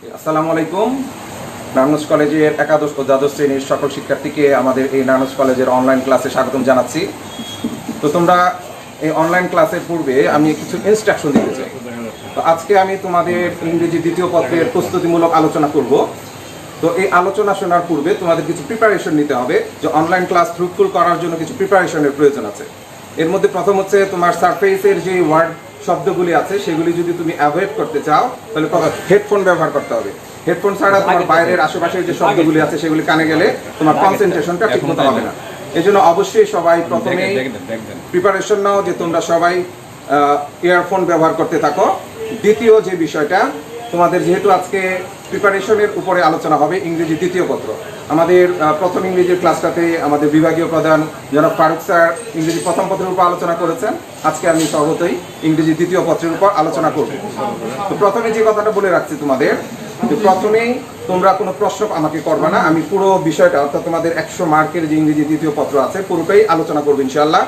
আসসালামু আলাইকুম। নারায়ণগঞ্জ কলেজের একাদশ ও দ্বাদশ শ্রেণীর সকল শিক্ষার্থীকে আমাদের এই নারায়ণগঞ্জ কলেজের অনলাইন ক্লাসে স্বাগতম জানাচ্ছি। তো তোমরা এই অনলাইন ক্লাসের পূর্বে আমি কিছু ইনস্ট্রাকশন দিতে চাই। তো আজকে আমি তোমাদের ইংরেজি দ্বিতীয় পত্রের প্রস্তুতিমূলক আলোচনা করব। তো এই আলোচনা শোনার পূর্বে তোমাদের কিছু প্রিপারেশন নিতে হবে, যে অনলাইন ক্লাস ফ্রুটফুল করার জন্য কিছু প্রিপারেশনের প্রয়োজন আছে। এর মধ্যে প্রথম হচ্ছে তোমার সারফেসের যে ওয়ার্ড শব্দগুলি আছে সেগুলি যদি তুমি অ্যাভয়েড করতে চাও তাহলে হেডফোন ব্যবহার করতে হবে। হেডফোন ছাড়া তোমার বাইরের আশেপাশের যে শব্দগুলি আছে সেগুলি কানে গেলে তোমার কনসেন্ট্রেশনটা ঠিকমতো হবে না। এই জন্য অবশ্যই সবাই প্রথমে প্রিপারেশন নাও যে তোমরা সবাই ইয়ারফোন ব্যবহার করতে থাকো। দ্বিতীয় যে বিষয়টা, তোমাদের যেহেতু আজকে প্রিপারেশনের উপরে আলোচনা হবে ইংরেজি দ্বিতীয় পত্র, আমাদের প্রথম ইংরেজির ক্লাসটাতে আমাদের বিভাগীয় প্রধান জনাব ফারুক স্যার ইংরেজি প্রথম পত্রের উপর আলোচনা করেছেন। আজকে আমি সর্বতই ইংরেজি দ্বিতীয় পত্রের উপর আলোচনা করব। তো প্রথমে যে কথাটা বলে রাখছি তোমাদের, যে প্রথমেই তোমরা কোনো প্রশ্ন আমাকে করবে না, আমি পুরো বিষয়টা অর্থাৎ তোমাদের 100 মার্কের যে ইংরেজি দ্বিতীয় পত্র আছে পুরোটাই আলোচনা করবো ইনশাআল্লাহ।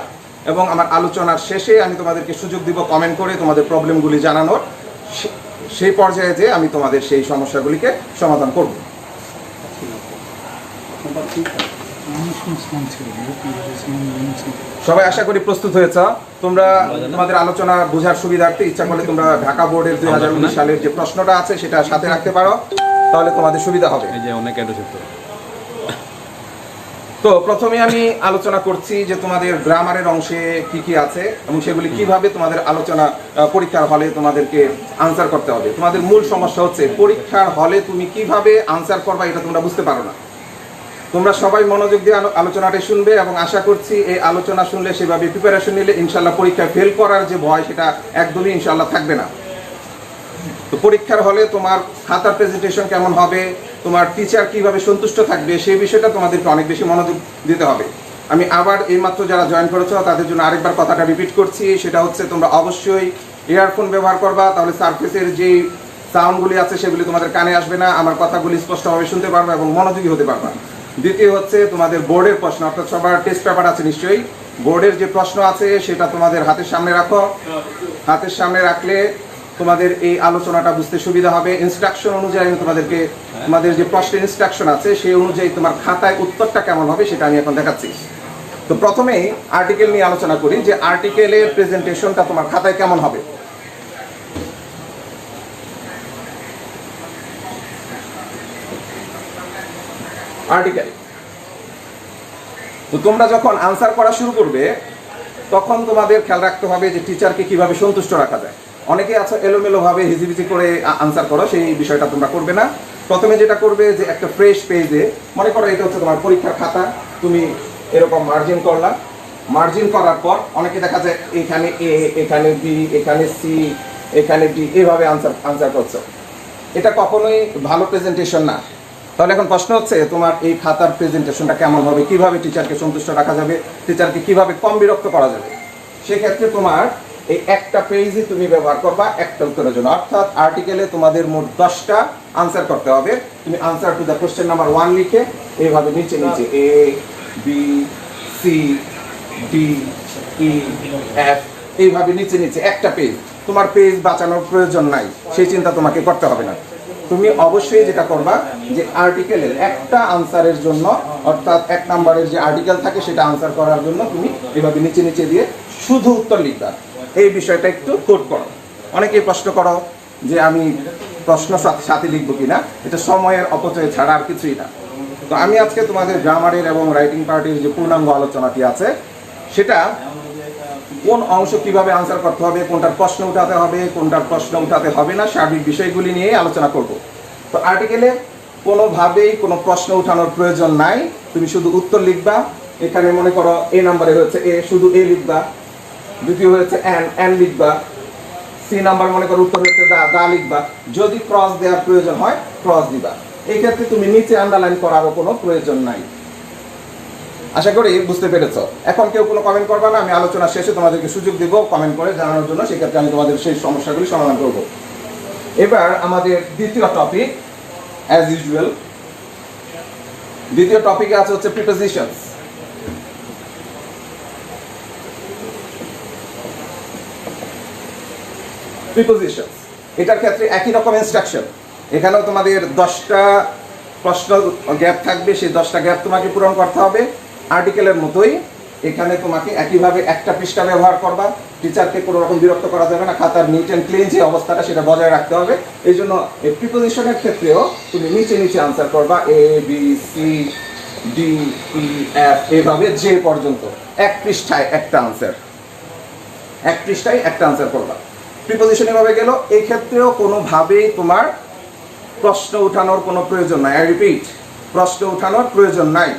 এবং আমার আলোচনার শেষে আমি তোমাদেরকে সুযোগ দিব কমেন্ট করে তোমাদের প্রবলেমগুলি জানানোর। সেই পর্যায়ে যে আমি তোমাদের সেই সমস্যাগুলিকে সমাধান করব। সবাই আশা করি প্রস্তুত হয়েছ। তোমরা তোমাদের আলোচনা বোঝার সুবিধার্থে ইচ্ছা করলে তোমরা ঢাকা বোর্ডের 2019 সালের যে প্রশ্নটা আছে সেটা সাথে রাখতে পারো, তাহলে তোমাদের সুবিধা হবে। তো প্রথমে আমি আলোচনা করছি যে তোমাদের গ্রামারের অংশে কি কি আছে এবং সেগুলি কিভাবে তোমাদের আলোচনা পরীক্ষার হলে তোমাদেরকে আনসার করতে হবে। তোমাদের মূল সমস্যা হচ্ছে পরীক্ষার হলে তুমি কিভাবে আনসার করবা এটা তোমরা বুঝতে পারো না। তোমরা সবাই মনোযোগ দিয়ে আলোচনাটা শুনবে এবং আশা করছি এই আলোচনা শুনলে সেভাবে প্রিপারেশন নিলে ইনশাল্লাহ পরীক্ষায় ফেল করার যে ভয় সেটা একদমই ইনশাল্লাহ থাকবে না। তো পরীক্ষার হলে তোমার খাতার প্রেজেন্টেশন কেমন হবে, তোমার টিচার কিভাবে সন্তুষ্ট থাকবে, সেই বিষয়টা তোমাদেরকে অনেক বেশি মনোযোগ দিতে হবে। আমি আবার এইমাত্র যারা জয়েন করেছো তাদের জন্য আরেকবার কথাটা রিপিট করছি, সেটা হচ্ছে তোমরা অবশ্যই ইয়ারফোন ব্যবহার করবা, তাহলে সারফেসের যে সাউন্ডগুলি আছে সেগুলি তোমাদের কানে আসবে না, আমার কথাগুলি স্পষ্টভাবে শুনতে পারবা এবং মনোযোগী হতে পারবা। দ্বিতীয় হচ্ছে তোমাদের বোর্ডের প্রশ্ন, অর্থাৎ সবার টেস্ট পেপার আছে নিশ্চয়ই, বোর্ডের যে প্রশ্ন আছে সেটা তোমাদের হাতের সামনে রাখো। হাতের সামনে রাখলে তোমাদের এই আলোচনাটা বুঝতে সুবিধা হবে। ইনস্ট্রাকশন অনুযায়ী তোমাদেরকে তোমাদের যে প্রশ্নের ইনস্ট্রাকশন আছে সেই অনুযায়ী তোমার খাতায় উত্তরটা কেমন হবে সেটা আমি এখন দেখাচ্ছি। তো প্রথমেই আর্টিকেল নিয়ে আলোচনা করি, যে আর্টিকেলের প্রেজেন্টেশনটা তোমার খাতায় কেমন হবে। আর্টিকেল, তো তোমরা যখন আনসার করা শুরু করবে তখন তোমাদের খেয়াল রাখতে হবে যে টিচারকে কিভাবে সন্তুষ্ট রাখা যায়। অনেকে আছে এলোমেলোভাবে হিজিবিজি করে আনসার করো, সেই বিষয়টা তোমরা করবে না। প্রথমে যেটা করবে যে একটা ফ্রেশ পেজে, মনে করো এটা হচ্ছে তোমার পরীক্ষার খাতা, তুমি এরকম মার্জিন করলা। মার্জিন করার পর অনেকে দেখা যায় এখানে এ, এখানে বি, এখানে সি, এখানে ডি, এইভাবে আনসার করছো। এটা কখনোই ভালো প্রেজেন্টেশন না। তাহলে এখন প্রশ্ন হচ্ছে তোমার এই খাতার প্রেজেন্টেশনটা কেমন হবে, কিভাবে টিচারকে সন্তুষ্ট রাখা যাবে, টিচারকে কিভাবে কম বিরক্ত করা যাবে। সেক্ষেত্রে তোমার এই একটা পেজই তুমি ব্যবহার করবা একটা উত্তরের জন্য, অর্থাৎ আর্টিকেলে তোমাদের মোট 10টা আনসার করতে হবে। তুমি answer to the question number 1 লিখে এইভাবে নিচে নিচে A B C D E F এইভাবে নিচে নিচে একটা পেজ। তোমার পেজ বাঁচানোর প্রয়োজন নাই, সেই চিন্তা তোমাকে করতে হবে না। তুমি অবশ্যই যেটা করবা যে আর্টিকেলের একটা আনসারের জন্য, অর্থাৎ 1 নম্বরের যে আর্টিকেল থাকে সেটা আনসার করার জন্য তুমি এভাবে নিচে নিচে দিয়ে শুধু উত্তর লিখবা। এই বিষয়টা একটু কোট করো। অনেকেই প্রশ্ন করো যে আমি প্রশ্ন সাথে লিখবো কিনা, এটা সময়ের অপচয় ছাড়া আর কিছুই না। তো আমি আজকে তোমাদের গ্রামারের এবং রাইটিং পার্টির যে পূর্ণাঙ্গ আলোচনাটি আছে সেটা কোন অংশ কিভাবে আনসার করতে হবে, কোনটার প্রশ্ন উঠাতে হবে, কোনটার প্রশ্ন উঠাতে হবে না, সার্বিক বিষয়গুলি নিয়ে আলোচনা করব। তো আর্টিকেলে কোনোভাবেই কোনো প্রশ্ন উঠানোর প্রয়োজন নাই, তুমি শুধু উত্তর লিখবা। এখানে মনে করো এ নাম্বারে হয়েছে এ, শুধু এ লিখবা। দ্বিতীয় হয়েছে এন লিখবা। সি নাম্বার মনে করো উত্তর হচ্ছে দা লিখবা। যদি ক্রস দেওয়ার প্রয়োজন হয় ক্রস দিবা। এই ক্ষেত্রে তুমি নিচে আন্ডারলাইন করারও কোনো প্রয়োজন নাই। আশা করি বুঝতে পেরেছ। এখন কেউ কোনো কমেন্ট করবা না, আমি আলোচনা শেষে তোমাদেরকে সুযোগ দিব কমেন্ট করে জানানোর জন্য, সেক্ষেত্রে আমি তোমাদের সেই সমস্যাগুলি সমাধান করব। এবার আমাদের দ্বিতীয় টপিক, অ্যাজ ইউজুয়াল দ্বিতীয় টপিকে আছে হচ্ছে প্রিপোজিশনস। প্রিপোজিশনস এটার ক্ষেত্রে একই রকম ইনস্ট্রাকশন। এখানেও তোমাদের 10টা প্রশ্ন গ্যাপ থাকবে, সেই 10টা গ্যাপ তোমাকে পূরণ করতে হবে। আর্টিকেলের মতোই এখানে তোমাকে একইভাবে একটা পৃষ্ঠা ব্যবহার করবা। টিচারকে কোনো রকম বিরক্ত করা যাবে না, খাতার নিট অ্যান্ড ক্লিন যে অবস্থাটা সেটা বজায় রাখতে হবে। এই জন্য এই প্রিপোজিশনের ক্ষেত্রেও তুমি নিচে নিচে আনসার করবা, A B C D E F এভাবে যে পর্যন্ত, এক পৃষ্ঠায় একটা আনসার, এক পৃষ্ঠায় একটা আনসার করবা। প্রিপোজিশন এভাবে গেল। এই ক্ষেত্রেও কোনোভাবেই তোমার প্রশ্ন উঠানোর কোনো প্রয়োজন নাই। আই রিপিট, প্রশ্ন উঠানোর প্রয়োজন নাই।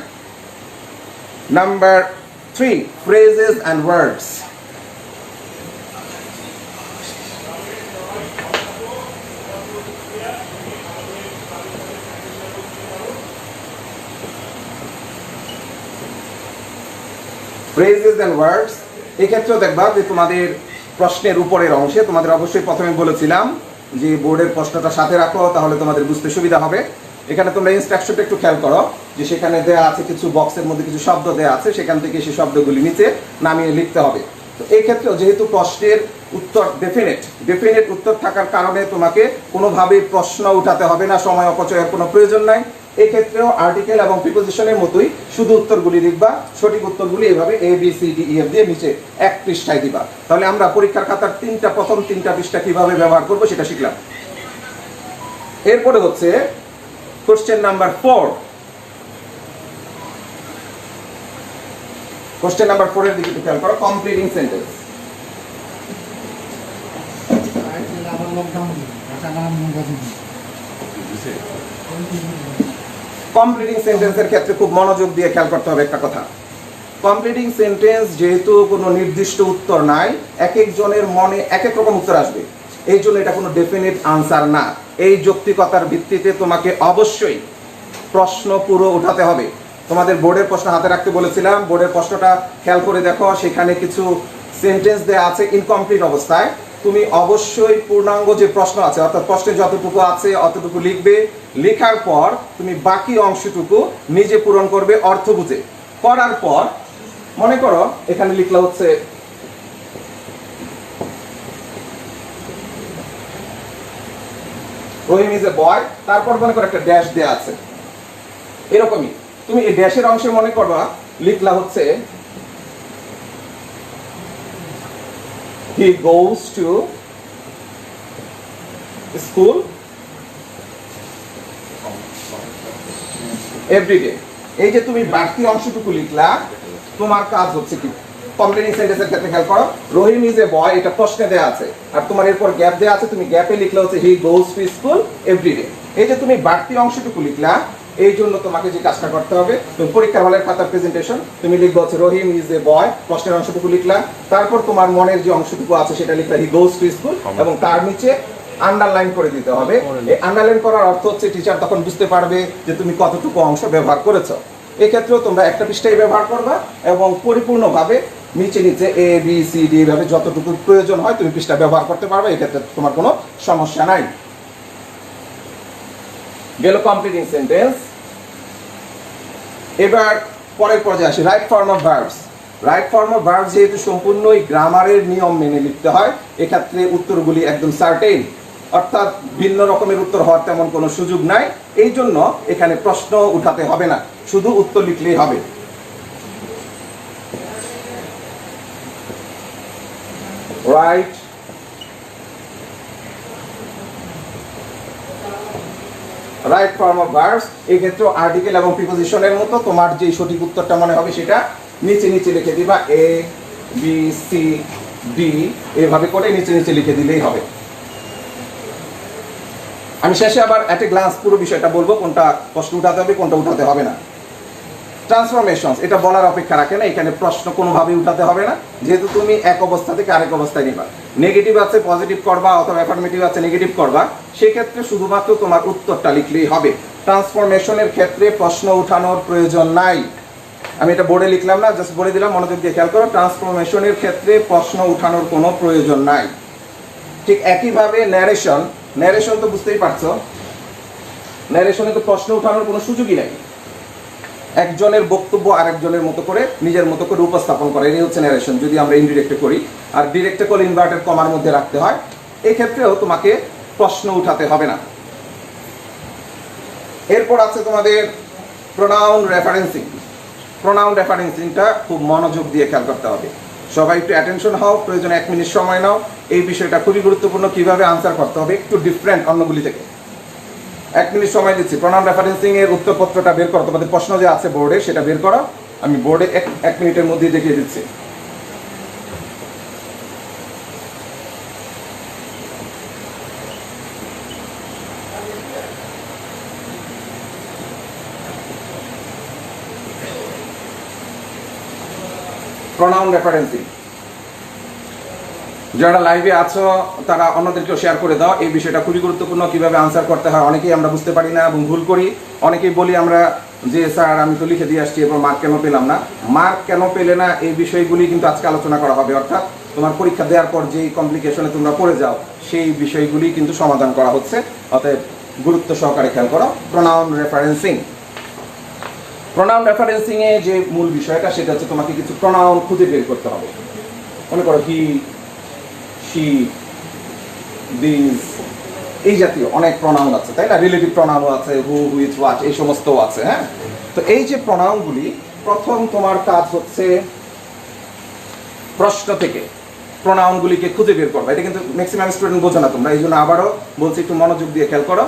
Number 3, phrases and words. phrases and words এক্ষেত্রেও দেখবা যে তোমাদের প্রশ্নের উপরের অংশে তোমাদের অবশ্যই প্রথমে বলেছিলাম যে বোর্ডের প্রশ্নটা সাথে রাখো, তাহলে তোমাদের বুঝতে সুবিধা হবে। এখানে তোমরা ইনস্ট্রাকশনটা একটু খেয়াল করো যে সেখানে দেয়া আছে কিছু বক্সের মধ্যে কিছু শব্দ দেয়া আছে, সেখান থেকে সেই শব্দগুলি নিচে নামিয়ে লিখতে হবে। তো এই ক্ষেত্রেও যেহেতু প্রশ্নের উত্তর ডেফিনেট উত্তর থাকার কারণে তোমাকে কোনোভাবেই প্রশ্ন উঠাতে হবে না, সময় অপচয়ের কোনো প্রয়োজন নাই। এই ক্ষেত্রেও আর্টিকেল এবং প্রিপোজিশনের মতোই শুধু উত্তরগুলি লিখবা। সঠিক উত্তরগুলি এভাবে A B C D E F দিয়ে নিচে এক পৃষ্ঠায় দিবা। তাহলে আমরা পরীক্ষার খাতার প্রথম তিনটা পৃষ্ঠা কিভাবে ব্যবহার করব সেটা শিখলাম। এরপরে হচ্ছে কোশ্চেন নাম্বার 4। কোশ্চেন নাম্বার 4 এর দিকে একটু খেয়াল করো। Completing sentence. কমপ্লিটিং সেন্টেন্সের ক্ষেত্রে খুব মনোযোগ দিয়ে খেয়াল করতে হবে একটা কথা। কমপ্লিটিং সেন্টেন্স যেহেতু কোনো নির্দিষ্ট উত্তর নাই, এক একজনের মনে এক এক রকম উত্তর আসবে, এই জন্য এটা কোনো ডেফিনিট আনসার না। এই যৌক্তিকতার ভিত্তিতে তোমাকে অবশ্যই প্রশ্ন পুরো উঠাতে হবে। তোমাদের বোর্ডের প্রশ্ন হাতে রাখতে বলেছিলাম, বোর্ডের প্রশ্নটা খেয়াল করে দেখো, সেখানে কিছু সেন্টেন্স দেওয়া আছে ইনকমপ্লিট অবস্থায়। তুমি অবশ্যই পূর্ণাঙ্গ যে প্রশ্ন আছে, অর্থাৎ প্রশ্নে যতটুকু আছে অতটুকু লিখবে। লেখার পর তুমি বাকি অংশটুকু নিজে পূরণ করবে অর্থ বুঝে। করার পর মনে করো এখানে লিখলা হচ্ছে রহিম ইজ এ বয়, তারপর মনে করো একটা ড্যাশ দেয়া আছে, এরকমই তুমি এই ড্যাশের অংশে মনে করবা লিখলা হচ্ছে he goes to school every day। এই যে তুমি বাড়তি অংশটুকু লিখলা, তোমার কাজ হচ্ছে কি, কমপ্লিটিং সেন্টেন্সের ক্ষেত্রে খেয়াল করো, রহিম ইজ এ বয় এটা প্রশ্নে দেয়া আছে, আর তোমার এরপর গ্যাপ দেয়া আছে, তুমি গ্যাপে লিখলা হচ্ছে he goes to school every day। এই যে তুমি বাড়তি অংশটুকু লিখলা, এই জন্য তোমাকে যে কাজটা করতে হবে, তুমি পরীক্ষার হলের খাতার প্রেজেন্টেশন তুমি লিখবা হচ্ছে রহিম ইজ এ বয়, প্রশ্নের অংশটুকু লিখলা, তারপর তোমার মনের যে অংশটুকু আছে সেটা লিখলা হি গোজ টু স্কুল, এবং তার নিচে আন্ডারলাইন করে দিতে হবে। এই আন্ডারলাইন করার অর্থ হচ্ছে টিচার তখন বুঝতে পারবে যে তুমি কতটুকু অংশ ব্যবহার করেছো। এই ক্ষেত্রেও তোমরা একটা পৃষ্ঠাই ব্যবহার করবা এবং পরিপূর্ণভাবে নিচে নিচে এ বি সি ডি এভাবে যতটুকু প্রয়োজন হয় তুমি পৃষ্ঠা ব্যবহার করতে পারবে। এই ক্ষেত্রে তোমার কোনো সমস্যা নাই। গেল কমপ্লিটিং সেন্টেন্স। এবার পরের পর্যায়ে আসি right form of verbs. Right form of verbs যেহেতু সম্পূর্ণই গ্রামারের নিয়ম মেনে লিখতে হয়, এক্ষেত্রে উত্তরগুলি একদম সার্টেন, অর্থাৎ ভিন্ন রকমের উত্তর হওয়ার তেমন কোনো সুযোগ নাই। এই জন্য এখানে প্রশ্ন উঠাতে হবে না, শুধু উত্তর লিখলেই হবে। Right right form of verbs. এই ক্ষেত্রে আর্টিকেল এবং প্রিপোজিশনের মতো তোমার যে সঠিক উত্তরটা মনে হবে সেটা নিচে নিচে লিখে দিবা, এ বি সি ডি এভাবে করে নিচে নিচে লিখে দিলেই হবে। আমি শেষে আবার অ্যাট এ গ্লান্স পুরো বিষয়টা বলবো, কোনটা প্রশ্ন উঠাতে হবে কোনটা উঠাতে হবে না। ট্রান্সফরমেশনস এটা বলার অপেক্ষা রাখে না, এখানে প্রশ্ন কোনোভাবেই উঠাতে হবে না, যেহেতু তুমি এক অবস্থা থেকে আরেক অবস্থায় নিবা। নেগেটিভ আছে পজিটিভ করবা, অথবা অ্যাফার্মেটিভ আছে নেগেটিভ করবা, সেক্ষেত্রে শুধুমাত্র তোমার উত্তরটা লিখলেই হবে। ট্রান্সফরমেশনের ক্ষেত্রে প্রশ্ন উঠানোর প্রয়োজন নাই। আমি এটা বোর্ডে লিখলাম না, জাস্ট বলে দিলাম, মনোযোগ দিয়ে খেয়াল করো। ট্রান্সফরমেশনের ক্ষেত্রে প্রশ্ন উঠানোর কোনো প্রয়োজন নাই। ঠিক একইভাবে ন্যারেশন তো বুঝতেই পারছো, ন্যারেশনে তো প্রশ্ন উঠানোর কোনো সুযোগই নাই। একজনের বক্তব্য আরেকজনের মতো করে নিজের মতো করে উপস্থাপন করে, এই হচ্ছে ন্যারেশন, যদি আমরা ইনডিরেক্টে করি। আর ডিরেক্টে করলে ইনভার্টেড কমার মধ্যে রাখতে হয়। এই ক্ষেত্রেও তোমাকে প্রশ্ন উঠাতে হবে না। এরপর আছে তোমাদের প্রোনাউন রেফারেন্সিং। প্রোনাউন রেফারেন্সিংটা খুব মনোযোগ দিয়ে খেয়াল করতে হবে। সবাই একটু অ্যাটেনশন হও, প্রয়োজনে 1 মিনিট সময় নাও। এই বিষয়টা খুবই গুরুত্বপূর্ণ, কিভাবে আনসার করতে হবে একটু ডিফারেন্ট অন্যগুলি থেকে। 1 মিনিট সময় দিচ্ছি। প্রোনাউন রেফারেন্সিং এর উত্তরপত্রটা বের করো, তোমাদের প্রশ্ন যে আছে বোর্ডে সেটা বের করো। আমি বোর্ডে 1 মিনিটের মধ্যেই দেখিয়ে দিচ্ছি। প্রোনাউন রেফারেন্সিং, যারা লাইভে আছো তারা অন্যদেরকেও শেয়ার করে দাও। এই বিষয়টা খুবই গুরুত্বপূর্ণ, কিভাবে আনসার করতে হয় অনেকেই আমরা বুঝতে পারি না এবং ভুল করি। অনেকেই বলি আমরা যে স্যার আমি তো লিখে দিয়ে আসছি এরপর মার্ক কেন পেলাম না। মার্ক কেন পেলে না এই বিষয়গুলি কিন্তু আজকে আলোচনা করা হবে, অর্থাৎ তোমার পরীক্ষা দেওয়ার পর যেই কমপ্লিকেশনে তোমরা পড়ে যাও সেই বিষয়গুলি কিন্তু সমাধান করা হচ্ছে। অতএব গুরুত্ব সহকারে খেয়াল করো। প্রোনাউন রেফারেন্সিং, প্রোনাউন রেফারেন্সিং এ যে মূল বিষয়টা সেটা হচ্ছে তোমাকে কিছু প্রোনাউন খুঁজে বের করতে হবে। মনে করো হি, শি, দিস, এই জাতীয় অনেক প্রোনাউন আছে, তাই না? রিলেটিভ প্রোনাউন আছে, হু, হুইচ, হোয়াট, এই সমস্ত আছে। হ্যাঁ, তো এই যে প্রোনাউনগুলি, প্রথম তোমার কাজ হচ্ছে প্রশ্ন থেকে প্রোনাউনগুলিকে খুঁজে বের করবে। এটা কিন্তু ম্যাক্সিমাম স্টুডেন্ট বোঝো না তোমরা, এই জন্য আবারও বলছি একটু মনোযোগ দিয়ে খেয়াল করো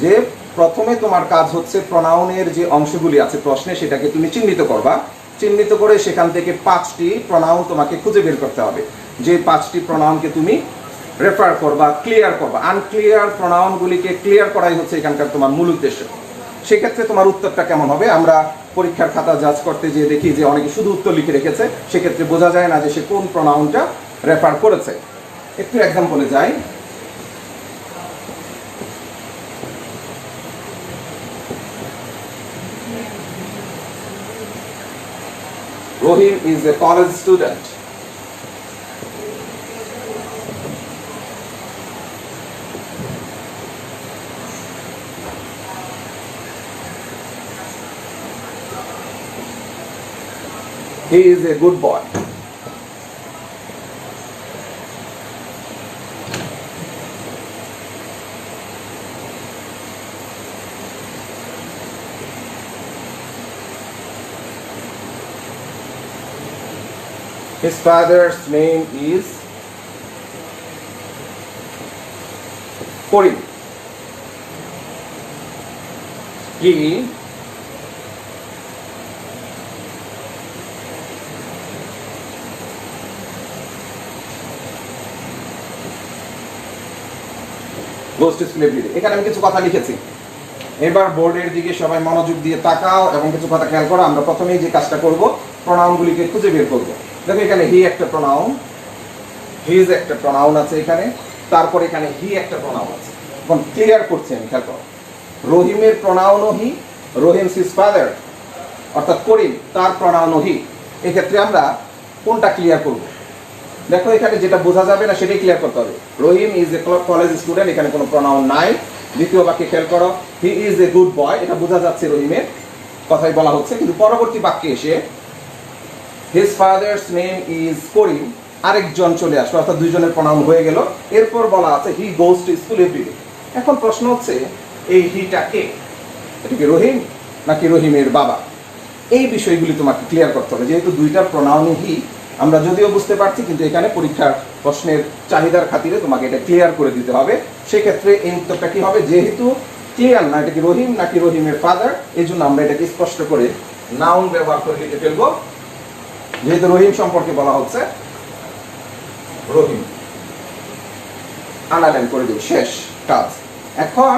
যে প্রথমে তোমার কাজ হচ্ছে প্রোনাউনের যে অংশগুলি আছে প্রশ্নে সেটাকে তুমি চিহ্নিত করবা। চিহ্নিত করে সেখান থেকে 5টি প্রোনাউন তোমাকে খুঁজে বের করতে হবে। যে 5টি প্রোনাউনকে তুমি রেফার করবা, ক্লিয়ার করবা। আনক্লিয়ার প্রোনাউনগুলিকে ক্লিয়ার করাই হচ্ছে এখানকার তোমার মূল উদ্দেশ্য। সেক্ষেত্রে তোমার উত্তরটা কেমন হবে? আমরা পরীক্ষার খাতা জাজ করতে যেয়ে দেখি যে অনেকে শুধু উত্তর লিখে রেখেছে, সেক্ষেত্রে বোঝা যায় না যে সে কোন প্রোনাউনটা রেফার করেছে। একটু এক্সাম্পলে যাই। Rohim is a college student. He is a good boy. His father's name is Korim. He goes to school every day. এখানে আমি কিছু কথা লিখেছি। এবার বোর্ডের দিকে সবাই মনোযোগ দিয়ে তাকাও এবং কিছু কথা খেয়াল করো। আমরা প্রথমেই যে কাজটা করব, প্রোনাউনগুলিকে খুঁজে বের করব। দেখো এখানে হি একটা প্রোনাউন, হিজ একটা প্রোনাউন আছে এখানে, তারপর এখানে হি একটা প্রোনাউন আছে। এখন ক্লিয়ার করছি আমি, খেয়াল করো। রহিমের প্রোনাউনও হি, রহিম হিজ ফাদার অর্থাৎ করিম তার প্রোনাউনও হি। এক্ষেত্রে আমরা কোনটা ক্লিয়ার করব? দেখো এখানে যেটা বোঝা যাবে না সেটাই ক্লিয়ার করতে হবে। রহিম ইজ এ কলেজ স্টুডেন্ট, এখানে কোনো প্রোনাউন নাই। দ্বিতীয় বাক্যে খেয়াল করো, হি ইজ এ গুড বয়, এটা বোঝা যাচ্ছে রহিমের কথাই বলা হচ্ছে। কিন্তু পরবর্তী বাক্যে এসে হিজ ফাদার্স নেম ইজ করিম, আরেকজন চলে আসলো, অর্থাৎ দুইজনের প্রোনাউন হয়ে গেল। এরপর বলা আছে হি গোজ টু স্কুল এভরিডে। এখন প্রশ্ন হচ্ছে এই হিটা কে? এটা কি রহিম নাকি রহিমের বাবা? এই বিষয়গুলি তোমাকে ক্লিয়ার করতে হবে। যেহেতু দুইটা প্রোনাউনই হি, আমরা যদিও বুঝতে পারছি, কিন্তু এখানে পরীক্ষার প্রশ্নের চাহিদার খাতিরে তোমাকে এটা ক্লিয়ার করে দিতে হবে। সেক্ষেত্রে এই উত্তরটা কি হবে? যেহেতু ক্লিয়ার না এটা কি রহিম নাকি রহিমের ফাদার, এই জন্য আমরা এটাকে স্পষ্ট করে নাউন ব্যবহার করে লিখে ফেলবো। যেহেতু রহিম সম্পর্কে বলা হচ্ছে, রহিম আন্ডারলাইন করে দেব, শেষ কাজ। এখন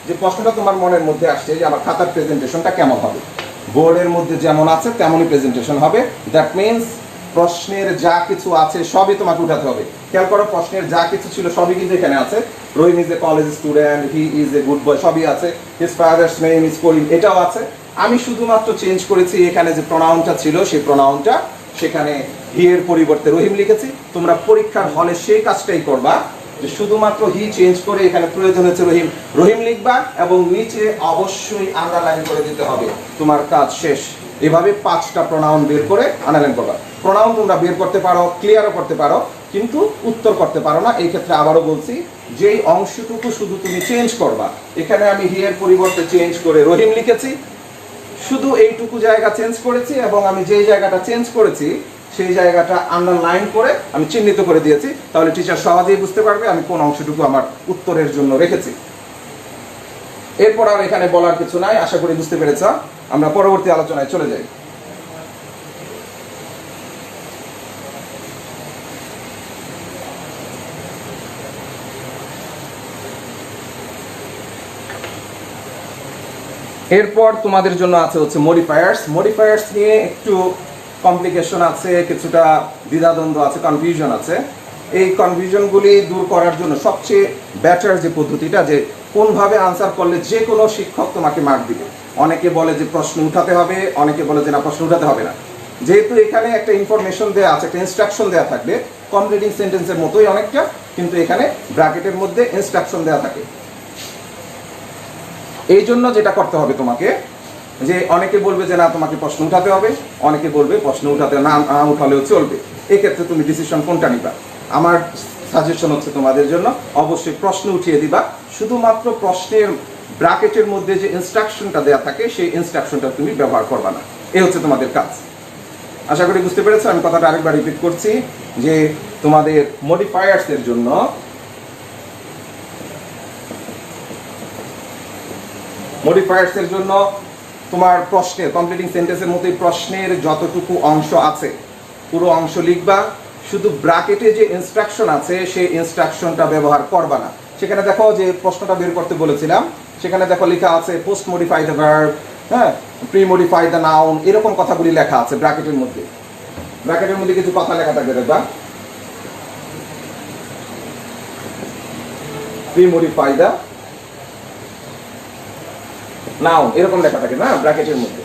যে প্রশ্নটা তোমার মনের মধ্যে আসছে যে আমার খাতার প্রেজেন্টেশনটা কেমন হবে, বোর্ডের মধ্যে যেমন আছে তেমনই প্রেজেন্টেশন হবে। দ্যাট মিনস প্রশ্নের যা কিছু আছে সবই তোমাকে উঠাতে হবে। খেয়াল করো, প্রশ্নের যা কিছু ছিল সবই কিন্তু এখানে আছে। Rahim is a college student, he is a good boy, সবই আছে। His father's name is Karim, এটাও আছে। আমি শুধুমাত্র চেঞ্জ করেছি এখানে যে প্রোনাউনটা ছিল সেই প্রোনাউনটা সেখানে হি এর পরিবর্তে রহিম লিখেছি। তোমরা পরীক্ষার হলে সেই কাজটাই করবা যে শুধুমাত্র হি চেঞ্জ করে এখানে প্রয়োজন হচ্ছে রহিম, রহিম লিখবা এবং নিচে অবশ্যই আন্ডারলাইন করে দিতে হবে। তোমার কাজ শেষ। এভাবে 5টা প্রোনাউন বের করে আন্ডারলাইন করবা। প্রোনাউন তোমরা বের করতে পারো, ক্লিয়ারও করতে পারো, কিন্তু উত্তর করতে পারো না। এই ক্ষেত্রে আবারও বলছি, যেই অংশটুকু শুধু তুমি চেঞ্জ করবা, এখানে আমি হিয়ের পরিবর্তে চেঞ্জ করে রহিম লিখেছি, শুধু এইটুকু জায়গা চেঞ্জ করেছি এবং আমি যেই জায়গাটা চেঞ্জ করেছি সেই জায়গাটা আন্ডারলাইন করে আমি চিহ্নিত করে দিয়েছি, তাহলে টিচার সহজেই বুঝতে পারবে আমি কোন অংশটুকু আমার উত্তরের জন্য রেখেছি। এরপর আর এখানে বলার কিছু নাই, আশা করি বুঝতে পেরেছ। আমরা পরবর্তী আলোচনায় চলে যাই। এরপর তোমাদের জন্য আছে হচ্ছে মডিফায়ার্স। মডিফায়ার্স নিয়ে একটু কমপ্লিকেশন আছে, কিছুটা দ্বিধাদ্বন্দ্ব আছে, কনফিউশন আছে। এই কনফিউশনগুলি দূর করার জন্য সবচেয়ে বেটার যে পদ্ধতিটা, যে কোনভাবে আনসার করলে যে কোনো শিক্ষক তোমাকে মার্ক দিবে। অনেকে বলে যে প্রশ্ন উঠাতে হবে, অনেকে বলে যে না প্রশ্ন উঠাতে হবে না। যেহেতু এখানে একটা ইনফরমেশন দেওয়া আছে, একটা ইনস্ট্রাকশন দেওয়া থাকবে, কমপ্লিটিং সেন্টেন্সের মতোই অনেকটা, কিন্তু এখানে ব্র্যাকেটের মধ্যে ইনস্ট্রাকশন দেওয়া থাকে। এই জন্য যেটা করতে হবে তোমাকে, যে অনেকে বলবে যে না তোমাকে প্রশ্ন উঠাতে হবে, অনেকে বলবে প্রশ্ন উঠাতে না উঠালেও চলবে। এক্ষেত্রে তুমি ডিসিশন কোনটা নিবা? আমার সাজেশন হচ্ছে তোমাদের জন্য অবশ্যই প্রশ্ন উঠিয়ে দিবা। শুধুমাত্র প্রশ্নের ব্র্যাকেটের মধ্যে যে ইনস্ট্রাকশনটা দেওয়া থাকে সেই ইনস্ট্রাকশনটা তুমি ব্যবহার করবা না। এই হচ্ছে তোমাদের কাজ। আশা করি বুঝতে পেরেছো। আমি কথাটা আরেকবার রিপিট করছি, যে তোমাদের মডিফায়ার্সের জন্য তোমার প্রশ্নের কমপ্লিটিং সেন্টেন্সের মতোই প্রশ্নের যতটুকু অংশ আছে পুরো অংশ লিখবা, শুধু ব্র্যাকেটে যে ইনস্ট্রাকশন আছে সেই ইনস্ট্রাকশনটা ব্যবহার করবা না। সেখানে দেখো যে প্রশ্নটা বের করতে বলেছিলাম, সেখানে দেখো লেখা আছে পোস্ট মডিফাই দ্য ভার্ব, হ্যাঁ, প্রি মডিফাই দ্য নাউন, এরকম কথাগুলি লেখা আছে ব্র্যাকেটের মধ্যে। ব্র্যাকেটের মধ্যে কিছু কথা লেখা থাকবে, দেখবা প্রি মডিফাই দ্য নাউন, এরকম লেখা থাকে না ব্র্যাকেটের মধ্যে।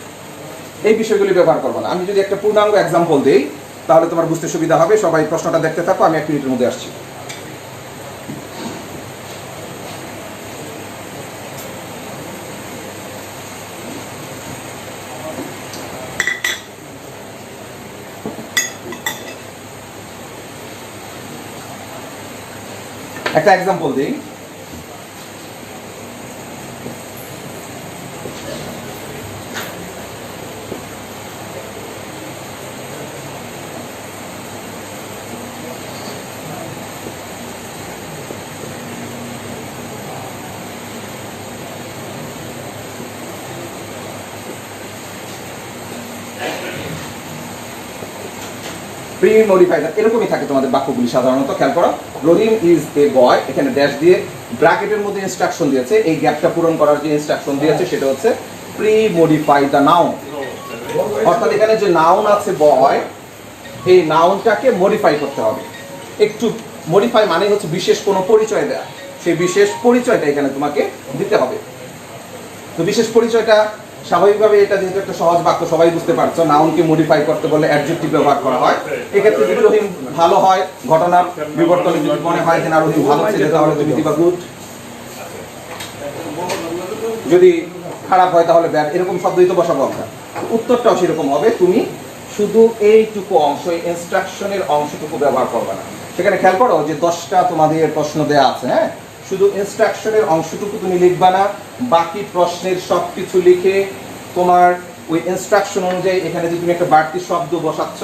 এই বিষয়গুলি ব্যবহার করবো না। আমি যদি একটা পূর্ণাঙ্গ এক্সাম্পল দিই তাহলে তোমার বুঝতে সুবিধা হবে। সবাই প্রশ্নটা দেখতে থাকো, আমি 1 মিনিটের মধ্যে আসছি। একটা এক্সাম্পল দিই। প্রি মডিফাইড এরকমই থাকে তোমাদের বাক্যগুলি সাধারণত। খেয়াল করো, রহিম ইজ এ বয়, এখানে ড্যাশ দিয়ে ব্র্যাকেটের মধ্যে ইনস্ট্রাকশন দিয়েছে। এই গ্যাপটা পূরণ করার যে ইনস্ট্রাকশন দিয়েছে সেটা হচ্ছে প্রি মডিফাই দ্য নাউন। অর্থাৎ এখানে যে নাউন আছে বয়, এই নাউনটাকে মডিফাই করতে হবে। একটু মডিফাই মানে হচ্ছে বিশেষ কোনো পরিচয় দেয়া, সেই বিশেষ পরিচয়টা এখানে তোমাকে দিতে হবে। তো বিশেষ পরিচয়টা স্বাভাবিকভাবে, এটা যেহেতু একটা সহজ বাক্য সবাই বুঝতে পারছো, নাউনকে মডিফাই করতে বলে অ্যাডজেক্টিভ ব্যবহার করা হয়। এক্ষেত্রে যদি রহিম ভালো হয়, ঘটনার বিবর্তনে যদি মনে হয় যে না রহিম ভালো ছেলে, তাহলে তুমি দিবা গুড। যদি খারাপ হয় তাহলে ব্যাড, এরকম শব্দই তো বসাবো আমরা। উত্তরটাও সেরকম হবে। তুমি শুধু এইটুকু অংশ, ইনস্ট্রাকশনের অংশটুকু ব্যবহার করবে না। সেখানে খেয়াল করো যে 10টা তোমাদের প্রশ্ন দেয়া আছে, হ্যাঁ, শুধু ইনস্ট্রাকশনের অংশটুকু তুমি লিখবা না, বাকি প্রশ্নের সব কিছু লিখে তোমার ওই ইনস্ট্রাকশন অনুযায়ী এখানে যে তুমি একটা বাড়তি শব্দ বসাচ্ছ,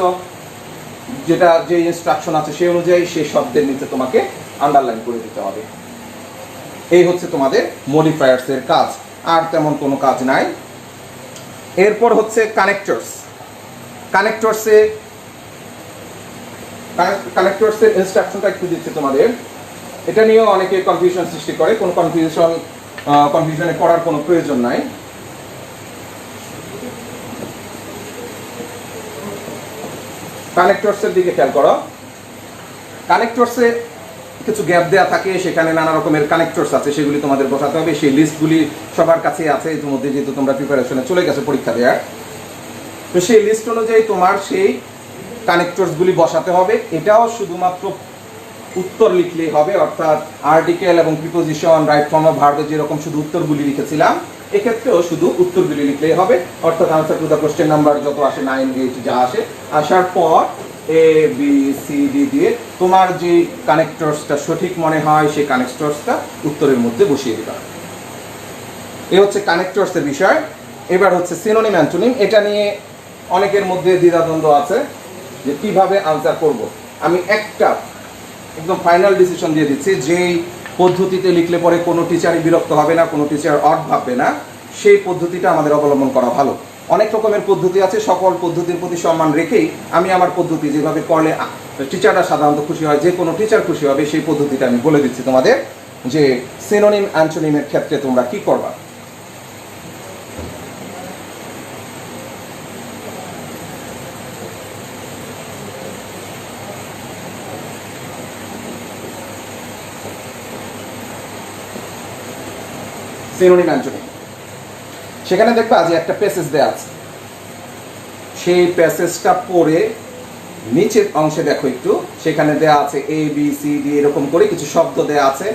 যেটা যে ইনস্ট্রাকশন আছে সেই অনুযায়ী সেই শব্দের নিচে তোমাকে আন্ডারলাইন করে দিতে হবে। এই হচ্ছে তোমাদের মডিফায়ার্সের কাজ, আর তেমন কোনো কাজ নাই। এরপর হচ্ছে কানেক্টরস। কানেক্টরসের ইনস্ট্রাকশনটা একটু দিচ্ছি তোমাদের। এটা নিয়েও অনেকে কনফিউশন সৃষ্টি করে, কোনো কনফিউশনে পড়ার কোনো প্রয়োজন নাই। কানেক্টরসের দিকে খেয়াল করো। কানেক্টরসে কিছু গ্যাপ দেওয়া থাকে, সেখানে নানা রকমের কানেক্টরস আছে, সেগুলি তোমাদের বসাতে হবে। সেই লিস্টগুলি সবার কাছে আছে ইতিমধ্যে, যেহেতু তোমরা প্রিপারেশনে চলে গেছো পরীক্ষা দেওয়ার। তো সেই লিস্ট অনুযায়ী তোমার সেই কানেক্টরসগুলি বসাতে হবে। এটাও শুধুমাত্র উত্তর লিখলেই হবে, অর্থাৎ আর্টিকেল এবং প্রিপোজিশন, রাইট ফর্ম অফ ভার্বে যেরকম শুধু উত্তরগুলি লিখেছিলাম, এক্ষেত্রেও শুধু উত্তরগুলি লিখলেই হবে। অর্থাৎ answer to the question number যত আসে 9, 8 যা আসে, আসার পর এ বি সি ডি দিয়ে তোমার যে কানেক্টরসটা সঠিক মনে হয় সেই কানেক্টরসটা উত্তরের মধ্যে বসিয়ে দিবা। এ হচ্ছে কানেক্টরসের বিষয়। এবার হচ্ছে সিনোনিম অ্যান্টোনিম। এটা নিয়ে অনেকের মধ্যে দ্বিধাদ্বন্দ্ব আছে যে কিভাবে আনসার করব। আমি একটা একদম ফাইনাল ডিসিশন দিয়ে দিচ্ছি, যেই পদ্ধতিতে লিখলে পরে কোনো টিচারই বিরক্ত হবে না, কোনো টিচার অড ভাববে না, সেই পদ্ধতিটা আমাদের অবলম্বন করা ভালো। অনেক রকমের পদ্ধতি আছে, সকল পদ্ধতির প্রতি সম্মান রেখেই আমি আমার পদ্ধতি যেভাবে করলে টিচাররা সাধারণত খুশি হয়, যে কোনো টিচার খুশি হবে, সেই পদ্ধতিটা আমি বলে দিচ্ছি তোমাদের যে সিনোনিম অ্যান্টোনিমের ক্ষেত্রে তোমরা কি করবা। সিনোনিম অ্যান্টোনিম, সেখানে দেখবা যে একটা প্যাসেজ দেয়া আছে, সেই প্যাসেজটা পড়ে নিচের অংশে দেখো একটু, সেখানে দেয়া আছে এ বি সি ডি এরকম করে কিছু শব্দ দেয়া আছে,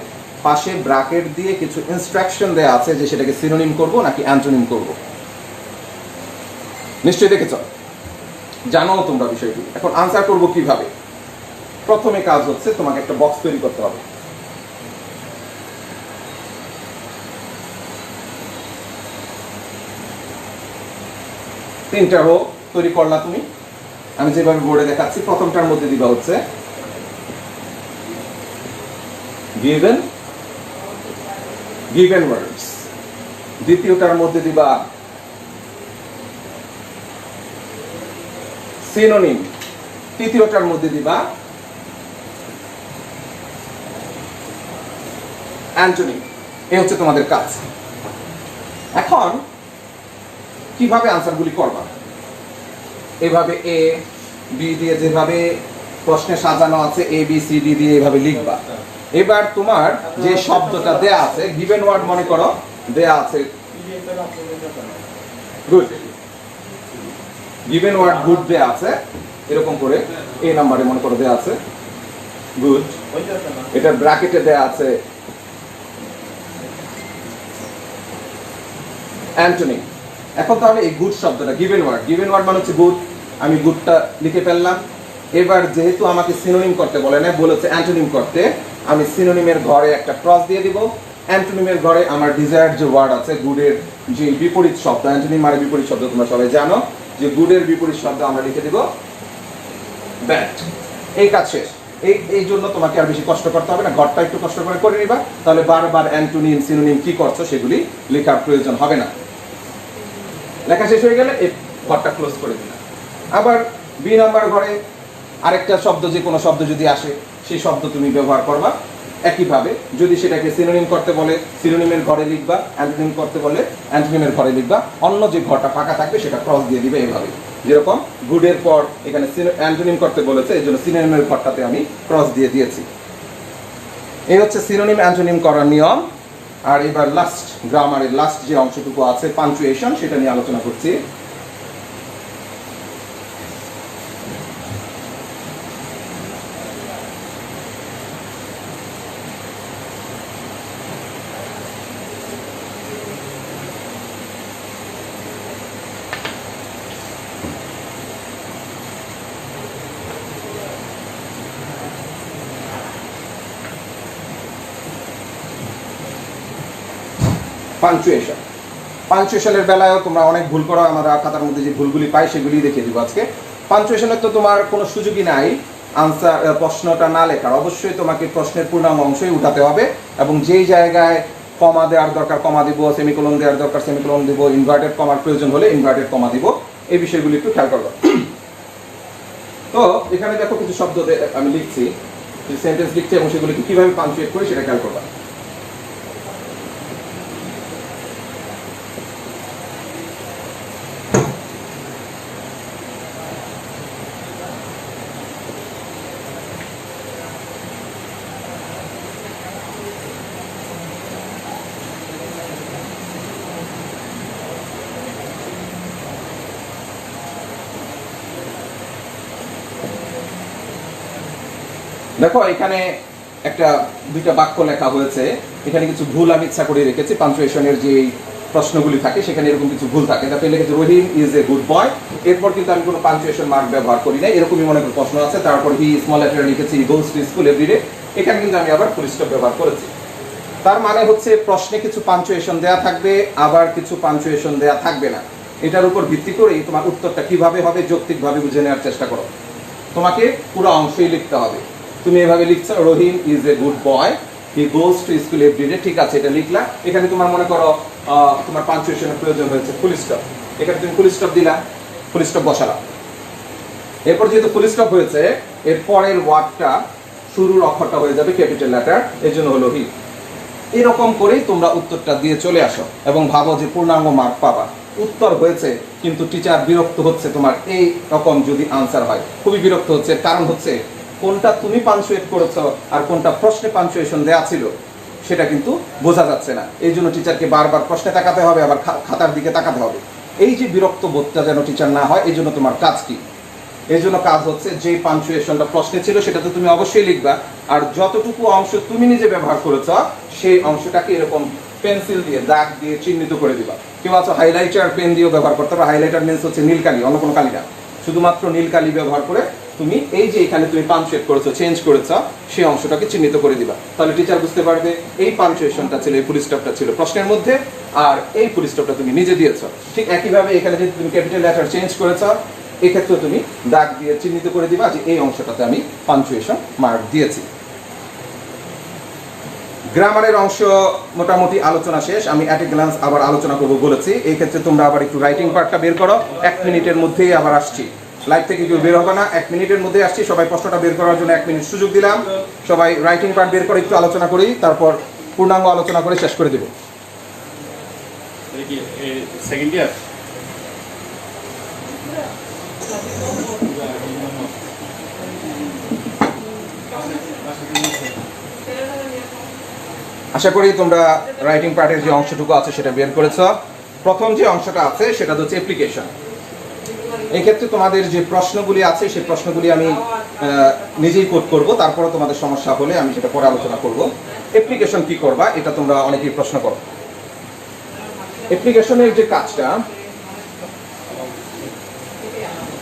পাশে ব্র্যাকেট দিয়ে কিছু ইনস্ট্রাকশন দেয়া আছে যে সেটাকে সিনোনিম করব নাকি অ্যান্টোনিম করব। নিশ্চয়ই দেখেছ, জানো তোমরা বিষয়টি। এখন আনসার করব কিভাবে? প্রথমে কাজ হচ্ছে তোমাকে একটা বক্স তৈরি করতে হবে। তিনটা রো তৈরি করলা তুমি, আমি যেভাবে বোর্ডে দেখাচ্ছি। প্রথমটার মধ্যে দিবা হচ্ছে গিভেন গিভেন ওয়ার্ডস, দ্বিতীয়টার মধ্যে দিবা সিনোনিম, তৃতীয়টার মধ্যে দিবা অ্যান্টোনিম। এই হচ্ছে তোমাদের কাজ। এখন কিভাবে আনসারগুলি করবা? এভাবে এ বি দিয়ে যেভাবে প্রশ্নে সাজানো আছে এ বি সি ডি দিয়ে এভাবে লিখবা। এবার তোমার যে শব্দটা দেয়া আছে, গিভেন ওয়ার্ড মনে করো দেয়া আছে গুড, গিভেন ওয়ার্ড গুড দেয়া আছে, এরকম করে এ নাম্বারে মনে করো দেয়া আছে গুড, এটা ব্র্যাকেটে দেয়া আছে অ্যান্টোনিম। এখন তাহলে এই গুড শব্দটা গিভেন ওয়ার্ড মানে হচ্ছে গুড, আমি গুডটা লিখে ফেললাম। এবার যেহেতু আমাকে সিনোনিম করতে বলে না, বলেছে অ্যান্টোনিম করতে, আমি সিনোনিমের ঘরে একটা ক্রস দিয়ে দিব। অ্যান্টোনিমের ঘরে আমার ডিজায়ার্ড যে ওয়ার্ড আছে, গুডের যে বিপরীত শব্দ, অ্যান্টোনিম মানে বিপরীত শব্দ তোমরা সবাই জানো, যে গুডের বিপরীত শব্দ আমরা লিখে দিব ব্যাড। এই কাজ শেষ। এই জন্য তোমাকে আর বেশি কষ্ট করতে হবে না, ঘরটা একটু কষ্ট করে নিবা, তাহলে বারবার অ্যান্টোনিম সিনোনিম কি করছো সেগুলি লেখার প্রয়োজন হবে না। লেখা শেষ হয়ে গেলে এই ঘরটা ক্লোজ করে দিলাম। আবার বি নাম্বার ঘরে আরেকটা শব্দ, যে কোনো শব্দ যদি আসে, সেই শব্দ তুমি ব্যবহার করবা একইভাবে। যদি সেটাকে সিনোনিম করতে বলে সিনোনিমের ঘরে লিখবা, অ্যান্টোনিম করতে বলে অ্যান্টোনিমের ঘরে লিখবা, অন্য যে ঘরটা ফাঁকা থাকবে সেটা ক্রস দিয়ে দিবে এভাবে। যেরকম গুডের পর এখানে অ্যান্টোনিম করতে বলেছে, এই জন্য সিনোনিমের ঘরটাতে আমি ক্রস দিয়ে দিয়েছি। এই হচ্ছে সিনোনিম অ্যান্টোনিম করার নিয়ম। আর এবার লাস্ট, গ্রামারের লাস্ট যে অংশটুকু আছে পাঞ্চুয়েশন, সেটা নিয়ে আলোচনা করছি। পাঞ্চুয়েশনের বেলায়ও তোমরা অনেক ভুল করো, আমরা খাতার মধ্যে যে ভুলগুলি পাই সেগুলি দেখিয়ে দিব আজকে। পাঞ্চুয়েশনের তো তোমার কোনো সুযোগই নাই আনসার প্রশ্নটা না লেখার, অবশ্যই তোমাকে প্রশ্নের পূর্ণাঙ্গ অংশই উঠাতে হবে, এবং যেই জায়গায় কমা দেওয়ার দরকার কমা দিব, সেমিকোলন দেওয়ার দরকার সেমিকোলন দিব, ইনভার্টেড কমার প্রয়োজন হলে ইনভার্টেড কমা দিব। এই বিষয়গুলি একটু খেয়াল করবো। তো এখানে দেখো কিছু শব্দ আমি লিখছি, সেন্টেন্স লিখছি, এবং সেগুলিকে কিভাবে পাঞ্চুয়েট করি সেটা খেয়াল করবা। দেখো এখানে একটা দুইটা বাক্য লেখা হয়েছে, এখানে কিছু ভুল আমি ইচ্ছা করে রেখেছি পাঞ্চুয়েশনের যে প্রশ্নগুলি থাকে সেখানে এরকম কিছু ভুল থাকে। এটা পেলে লিখেছে রহিম ইজ এ গুড বয়, এরপর কিন্তু আমি কোনো পাঞ্চুয়েশন মার্ক ব্যবহার করি না, এরকমই মনে করে প্রশ্ন আছে। তারপর হি স্মল লেটারে লিখেছি গোস টু স্কুল এভরিডে, এখানে কিন্তু আমি আবার ফুল স্টপ ব্যবহার করেছি। তার মানে হচ্ছে প্রশ্নে কিছু পাঞ্চুয়েশন দেয়া থাকবে, আবার কিছু পাঞ্চুয়েশন দেয়া থাকবে না। এটার উপর ভিত্তি করেই তোমার উত্তরটা কিভাবে হবে যৌক্তিকভাবে বুঝে নেওয়ার চেষ্টা করো। তোমাকে পুরো অংশই লিখতে হবে। তুমি এভাবে লিখছো Rahim is a good boy, he goes to school everyday, ঠিক আছে, এটা লিখলা। এখানে তোমার মনে করো তোমার পাঞ্চুয়েশনের প্রয়োজন হয়েছে ফুল স্টপ, এখানে তুমি ফুল স্টপ দিলা, ফুল স্টপ বসালা। এরপর যেহেতু ফুল স্টপ হয়েছে, এর পরের ওয়ার্ডটা শুরুর অক্ষরটা হয়ে যাবে ক্যাপিটাল লেটার, এর জন্য হলো হি। এরকম করেই তোমরা উত্তরটা দিয়ে চলে আসো এবং ভাবো যে পূর্ণাঙ্গ মার্ক পাবা। উত্তর হয়েছে কিন্তু টিচার বিরক্ত হচ্ছে তোমার এই রকম যদি আনসার হয়, খুবই বিরক্ত হচ্ছে। কারণ হচ্ছে কোনটা তুমি পাঞ্চুয়েট করেছো আর কোনটা প্রশ্নে পাঞ্চুয়েশন দেওয়া ছিল সেটা কিন্তু বোঝা যাচ্ছে না। এই জন্য টিচারকে বারবার প্রশ্নে তাকাতে হবে, আবার খাতার দিকে তাকাতে হবে। এই যে বিরক্ত বোধটা যেন টিচার না হয়, এই জন্য তোমার কাজ কি? এই জন্য কাজ হচ্ছে যে পাঞ্চুয়েশনটা প্রশ্নে ছিল সেটা তো তুমি অবশ্যই লিখবা, আর যতটুকু অংশ তুমি নিজে ব্যবহার করেছ সেই অংশটাকে এরকম পেন্সিল দিয়ে দাগ দিয়ে চিহ্নিত করে দিবা। কেউ আছে হাইলাইটার পেন দিয়েও ব্যবহার করতে পারো। হাইলাইটার মিন্স হচ্ছে নীল কালি, অন্য কোনো কালি না, শুধুমাত্র নীল কালি ব্যবহার করে তুমি এই যে এখানে তুমি পাঞ্চুয়েট করেছো, চেঞ্জ করেছো, সেই অংশটাকে চিহ্নিত করে দিবা। তাহলে টিচার বুঝতে পারবে এই পাঞ্চুয়েশনটা ছিল, এই ফুল স্টপটা ছিল প্রশ্নের মধ্যে, আর এই ফুল স্টপটা তুমি নিজে দিয়েছো। ঠিক একইভাবে এখানে যদি তুমি ক্যাপিটাল লেটার চেঞ্জ করেছো, এক্ষেত্রে তুমি দাগ দিয়ে চিহ্নিত করে দিবা যে এই অংশটাতে আমি পাঞ্চুয়েশন মার্ক দিয়েছি। গ্রামারের অংশ মোটামুটি আলোচনা শেষ। আমি অ্যাট এ গ্ল্যান্স আবার আলোচনা করবো বলেছি। এই ক্ষেত্রে তোমরা আবার একটু রাইটিং পার্টটা বের করো। 1 মিনিটের মধ্যেই আবার আসছি, লাইভ থেকে কেউ বের হবে না। 1 মিনিটের মধ্যে আসছি, সবাই প্রশ্নটা বের করার জন্য 1 মিনিট সুযোগ দিলাম। সবাই রাইটিং পার্ট বের করে একটু আলোচনা করি, তারপর পূর্ণাঙ্গ আলোচনা করে শেষ করে দেবো। সেকেন্ড ইয়ার আশা করি তোমরা রাইটিং পার্টের যে অংশটুকু আছে সেটা বের করেছো। প্রথম যে অংশটা আছে সেটা হচ্ছে অ্যাপ্লিকেশন। এই ক্ষেত্রে তোমাদের যে প্রশ্নগুলি আছে সেই প্রশ্নগুলি আমি নিজেই কোড করব, তারপরে তোমাদের সমস্যা হলে আমি সেটা পরে আলোচনা করব। অ্যাপ্লিকেশন কি করবা এটা তোমরা অনেকেই প্রশ্ন করো। অ্যাপ্লিকেশনের যে কাজটা,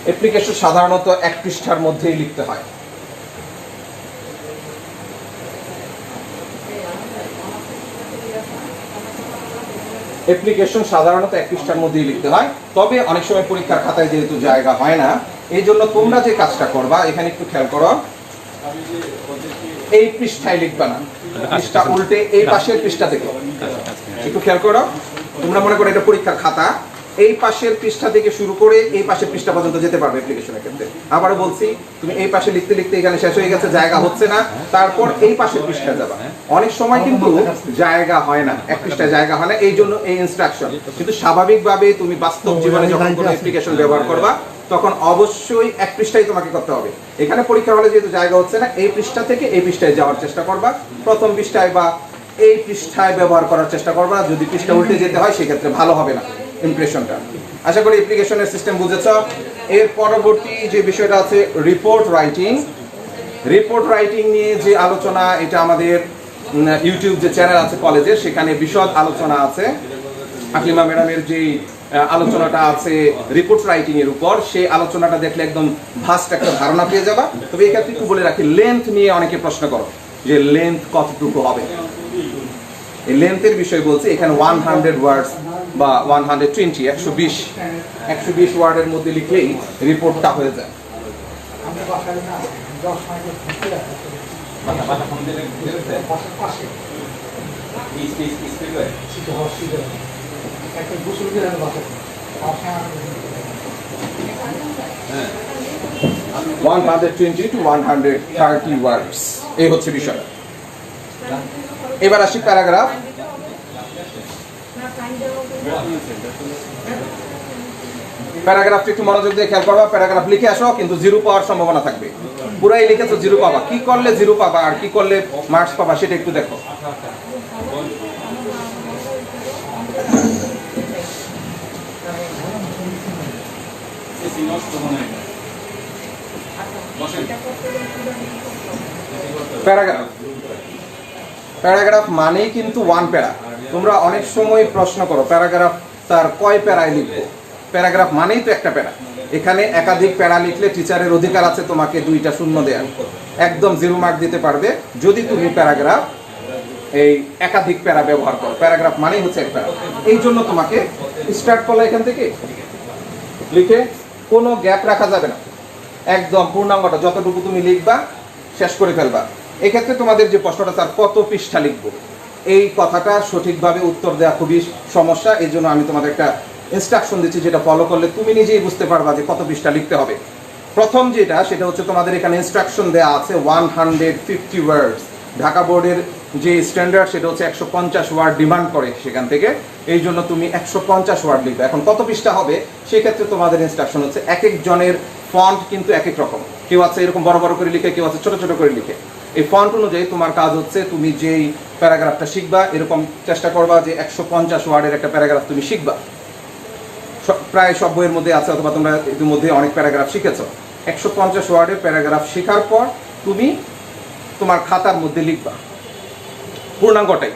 অ্যাপ্লিকেশন সাধারণত 1 পৃষ্ঠার মধ্যেই লিখতে হয়। অ্যাপ্লিকেশন সাধারণত 1 পৃষ্ঠার মধ্যেই লিখতে হয়, তবে অনেক সময় পরীক্ষার খাতায় যেহেতু জায়গা হয় না, এই জন্য তোমরা যে কাজটা করবা, এখানে একটু খেয়াল করো, এই পৃষ্ঠায় লিখবা না, পৃষ্ঠা উল্টে এই পাশের পৃষ্ঠা দেখো, একটু খেয়াল করো। তোমরা মনে করো এটা পরীক্ষার খাতা, এই পাশের পৃষ্ঠা থেকে শুরু করে এই পাশের পৃষ্ঠা পর্যন্ত যেতে পারবে অ্যাপ্লিকেশনের ক্ষেত্রে। আবারও বলছি, তুমি এই পাশে লিখতে লিখতে এখানে শেষ হয়ে গেছে, জায়গা হচ্ছে না, তারপর এই পাশের পৃষ্ঠা যাবা। অনেক সময় কিন্তু জায়গা হয় না, 1 পৃষ্ঠায় জায়গা হয় না, এই জন্য এই ইনস্ট্রাকশন। কিন্তু স্বাভাবিকভাবে তুমি বাস্তব জীবনে যখন কোনো অ্যাপ্লিকেশন ব্যবহার করবা, তখন অবশ্যই 1 পৃষ্ঠাই তোমাকে করতে হবে। এখানে পরীক্ষা হলে যেহেতু জায়গা হচ্ছে না, এই পৃষ্ঠা থেকে এই পৃষ্ঠায় যাওয়ার চেষ্টা করবা, প্রথম পৃষ্ঠায় বা এই পৃষ্ঠায় ব্যবহার করার চেষ্টা করবা। যদি পৃষ্ঠা উল্টে যেতে হয় সেক্ষেত্রে ভালো হবে না ইমপ্রেশনটা। আশা করি অ্যাপ্লিকেশনের সিস্টেম বুঝেছ। এর পরবর্তী যে বিষয়টা আছে রিপোর্ট রাইটিং। রিপোর্ট রাইটিং নিয়ে যে আলোচনা, এটা আমাদের ইউটিউব যে চ্যানেল আছে কলেজের, সেখানে বিশদ আলোচনা আছে। আকলিমা ম্যাডামের যে আলোচনাটা আছে রিপোর্ট রাইটিং এর উপর, সেই আলোচনাটা দেখলে একদম ভাস্ট একটা ধারণা পেয়ে যাবা। তবে এই ক্ষেত্রে একটু বলে রাখি, লেন্থ নিয়ে অনেকে প্রশ্ন করো যে লেন্থ কতটুকু হবে। এই লেন্থের বিষয় বলছে, এখানে 100 ওয়ার্ডস বা 120 120 ওয়ার্ডের মধ্যে লিখলেই রিপোর্টটা হয়ে যায়। হ্যাঁ, 120 to 130 ওয়ার্ডস, এই হচ্ছে বিষয়। এবার আসি প্যারাগ্রাফ। প্যারাগ্রাফটা একটু মনোযোগ দিয়ে খেয়াল করবা। প্যারাগ্রাফ লিখে আসো, কিন্তু 0 পাওয়ার সম্ভাবনা থাকবে। পুরাই লিখেছো 0 পাবা, কি করলে 0 পাবা আর কি করলে মার্কস পাবা সেটা একটু দেখো। প্যারাগ্রাফ, প্যারাগ্রাফ মানেই কিন্তু 1 প্যারা। তোমরা অনেক সময় প্রশ্ন করো প্যারাগ্রাফ স্যার কয় প্যারায় লিখবো? প্যারাগ্রাফ মানেই তো একটা প্যারা। এখানে একাধিক প্যারা লিখলে টিচারের অধিকার আছে তোমাকে 2টা শূন্য দেওয়ার, একদম 0 মার্ক দিতে পারবে যদি তুমি প্যারাগ্রাফ এই একাধিক প্যারা ব্যবহার করো। প্যারাগ্রাফ মানেই হচ্ছে এক প্যারা। এই জন্য তোমাকে স্টার্ট করলে এখান থেকে লিখে কোনো গ্যাপ রাখা যাবে না, একদম পূর্ণাঙ্গটা যতটুকু তুমি লিখবা শেষ করে ফেলবা। এক্ষেত্রে তোমাদের যে প্রশ্নটা স্যার কত পৃষ্ঠা লিখবো, এই কথাটা সঠিকভাবে উত্তর দেওয়া খুবই সমস্যা। এই জন্য আমি তোমাদের একটা ইনস্ট্রাকশন দিচ্ছি, যেটা ফলো করলে তুমি নিজেই বুঝতে পারবা যে কত পৃষ্ঠা লিখতে হবে। প্রথম যেটা সেটা হচ্ছে তোমাদের এখানে ইনস্ট্রাকশন দেওয়া আছে 150 ওয়ার্ডস। ঢাকা বোর্ডের যে স্ট্যান্ডার্ড সেটা হচ্ছে 150 ওয়ার্ড ডিমান্ড করে সেখান থেকে, এই জন্য তুমি 150 ওয়ার্ড লিখবে। এখন কত পৃষ্ঠা হবে সেক্ষেত্রে তোমাদের ইনস্ট্রাকশন হচ্ছে এক একজনের ফন্ট কিন্তু এক এক রকম, কেউ আছে এরকম বড় বড় করে লিখে, কেউ আছে ছোট ছোট করে লিখে। এই ফন্ট অনুযায়ী তোমার কাজ হচ্ছে তুমি যেই প্যারাগ্রাফটা শিখবা এরকম চেষ্টা করবা যে 150 ওয়ার্ডের একটা প্যারাগ্রাফ তুমি শিখবা। প্রায় সব বইয়ের মধ্যে আছে, অথবা তোমরা ইতিমধ্যে অনেক প্যারাগ্রাফ শিখেছো। 150 ওয়ার্ডের প্যারাগ্রাফ শেখার পর তুমি তোমার খাতার মধ্যে লিখবা পূর্ণাঙ্গটাই।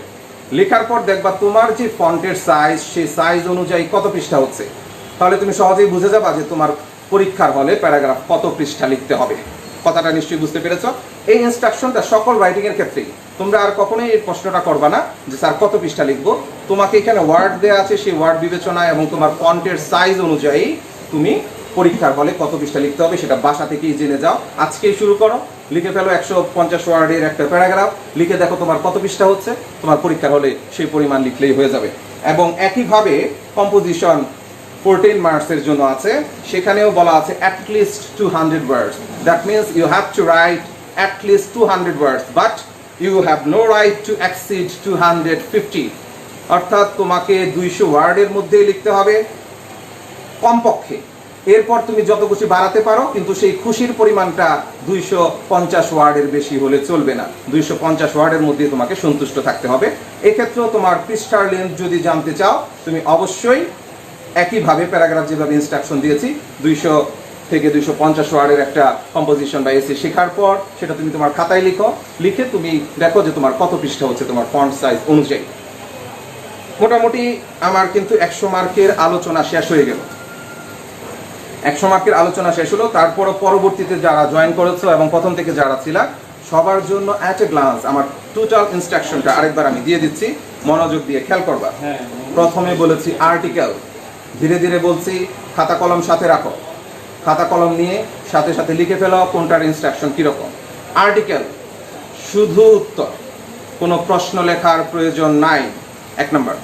লেখার পর দেখবা তোমার যে ফন্টের সাইজ, সেই সাইজ অনুযায়ী কত পৃষ্ঠা হচ্ছে, তাহলে তুমি সহজেই বুঝে যাবা যে তোমার পরীক্ষার হলে প্যারাগ্রাফ কত পৃষ্ঠা লিখতে হবে। কথাটা নিশ্চয়ই বুঝতে পেরেছ? এই ইনস্ট্রাকশনটা সকল রাইটিং এর ক্ষেত্রেই। তোমরা আর কখনোই এই প্রশ্নটা করবা না যে স্যার কত পৃষ্ঠা লিখবো। তোমাকে এখানে ওয়ার্ড দেওয়া আছে, সেই ওয়ার্ড বিবেচনা এবং তোমার ফন্টের সাইজ অনুযায়ী তুমি পরীক্ষার হলে কত পৃষ্ঠা লিখতে হবে সেটা বাসা থেকেই জেনে যাও। আজকেই শুরু করো, লিখে ফেলো 150 ওয়ার্ডের একটা প্যারাগ্রাফ, লিখে দেখো তোমার কত পৃষ্ঠা হচ্ছে। তোমার পরীক্ষার হলে সেই পরিমাণ লিখলেই হয়ে যাবে। এবং একইভাবে কম্পোজিশন 14 মার্কসের জন্য আছে, সেখানেও বলা আছে at least 200 words. That means you have to write at least 200 words, but you have no right to exceed 250। অর্থাৎ তোমাকে 200 ওয়ার্ডের মধ্যেই লিখতে হবে কমপক্ষে। এরপর তুমি যত খুশি বাড়াতে পারো, কিন্তু সেই খুশির পরিমাণটা 250 ওয়ার্ডের বেশি হলে চলবে না। 250 ওয়ার্ডের মধ্যে তোমাকে সন্তুষ্ট থাকতে হবে। এক্ষেত্রেও তোমার পৃষ্ঠার লেন্থ যদি জানতে চাও, তুমি অবশ্যই একইভাবে প্যারাগ্রাফ যেভাবে ইনস্ট্রাকশন দিয়েছি 200 থেকে 250 ওয়ার্ডের একটা কম্পোজিশন বা এসে শেখার পর সেটা তুমি তোমার খাতায় লিখো, লিখে তুমি দেখো যে তোমার কত পৃষ্ঠা হচ্ছে তোমার ফন্ট সাইজ অনুযায়ী। মোটামুটি আমার কিন্তু 100 মার্কের আলোচনা শেষ হয়ে গেল। 100 মার্কের আলোচনা শেষ হলো। তারপরও পরবর্তীতে যারা জয়েন করেছো এবং প্রথম থেকে যারা ছিল, সবার জন্য অ্যাট এ গ্লান্স আমার টোটাল ইনস্ট্রাকশনটা আরেকবার আমি দিয়ে দিচ্ছি, মনোযোগ দিয়ে খেয়াল করবা। প্রথমে বলেছি আর্টিকেল, ধীরে ধীরে বলছি খাতা কলম সাথে রাখো, খাতা কলম নিয়ে সাথে সাথে লিখে ফেলো কোনটার ইনস্ট্রাকশন কীরকম। আর্টিকেল শুধু উত্তর, কোনো প্রশ্ন লেখার প্রয়োজন নাই, 1 নম্বর।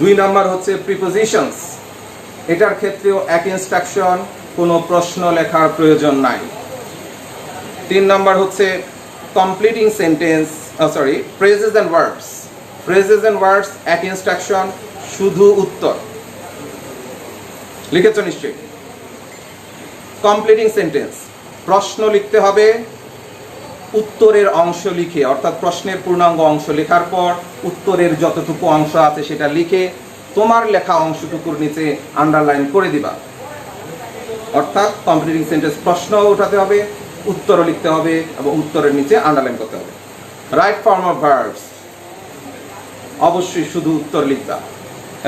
2 নম্বর হচ্ছে প্রিপোজিশনস, এটার ক্ষেত্রেও এক ইনস্ট্রাকশন, কোনো প্রশ্ন লেখার প্রয়োজন নাই। 3 নম্বর হচ্ছে completing sentence, phrases and words. Phrases and words এক ইনস্ট্রাকশন, শুধু উত্তর। লিখেছো নিশ্চয়ই? কমপ্লিটিং সেন্টেন্স, প্রশ্ন লিখতে হবে উত্তরের অংশ লিখে, অর্থাৎ প্রশ্নের পূর্ণাঙ্গ অংশ লেখার পর উত্তরের যতটুকু অংশ আছে সেটা লিখে তোমার লেখা অংশটুকুর নিচে আন্ডারলাইন করে দিবা। অর্থাৎ কমপ্লিটিং সেন্টেন্স প্রশ্নও উঠাতে হবে, উত্তরও লিখতে হবে এবং উত্তরের নিচে আন্ডারলাইন করতে হবে। রাইট ফর্ম অফ ভার্বস, অবশ্যই শুধু উত্তর লিখবা